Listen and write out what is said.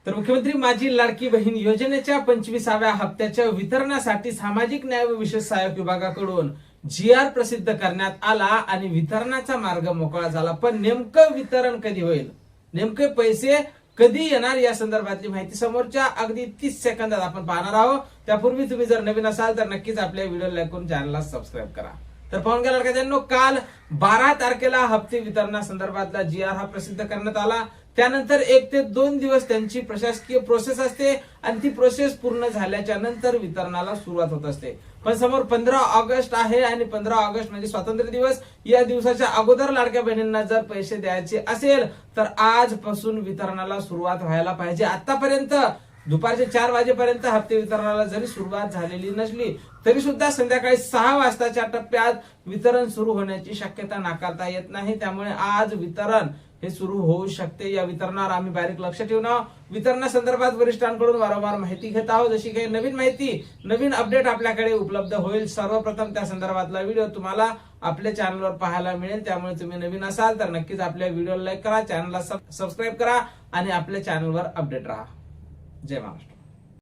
तर मुख्यमंत्री माझी लाडकी बहीण योजनेच्या 25व्या हप्त्याच्या वितरणासाठी सामाजिक न्याय व विशेष सहाय्यक विभागाकडून GR प्रसिद्ध करण्यात आला आणि वितरणाचा मार्ग मोकळा झाला। पण नेमकं वितरण कधी होईल, नेमके पैसे कधी येणार या संदर्भातली माहिती समोरच्या अगदी 30 सेकंदात आपण पाहणार आहोत। त्यापूर्वी तुम्ही जर नवीन असाल तर नक्कीच आपल्या व्हिडिओ लाईक करून चॅनलला सबस्क्राईब करा। तर पाहून गेला लाडक्यांनो, काल 12 तारखेला हप्ते वितरणासंदर्भातला GR हा प्रसिद्ध करण्यात आला। त्यानंतर 1 ते 2 दिवस त्यांची प्रशासकीय प्रोसेस असते आणि ती प्रोसेस पूर्ण झाल्याच्या नंतर वितरणाला सुरुवात होत असते। पण समोर 15 ऑगस्ट आहे आणि 15 ऑगस्ट म्हणजे स्वातंत्र्य दिवस। या दिवसाच्या अगोदर लाडक्या बहिणींना जर पैसे द्यायचे असेल तर आजपासून वितरणाला सुरुवात व्हायला पाहिजे। आतापर्यंत दुपारचे 4 वाजेपर्यंत हप्ते वितरणाला जरी सुरुवात झालेली नसली तरी सुद्धा संध्याकाळी 6 वाजताच्या टप्प्यात वितरण सुरू होण्याची शक्यता नाकारता येत नाही। त्यामुळे आज वितरण हे सुरू होऊ शकते। या वितरणावर आम्ही बारीक लक्ष ठेवून आहोत। वितरणासंदर्भात वरिष्ठांकडून वारंवार माहिती घेत आहोत। जशी काही नवीन माहिती, नवीन अपडेट आपल्याकडे उपलब्ध होईल सर्वप्रथम त्या संदर्भातला व्हिडिओ तुम्हाला आपल्या चॅनलवर पाहायला मिळेल। त्यामुळे तुम्ही नवीन असाल तर नक्कीच आपल्या व्हिडिओला लाईक करा, चॅनलला सबस्क्राईब करा आणि आपल्या चॅनलवर अपडेट राहा। जय महाराष्ट्र।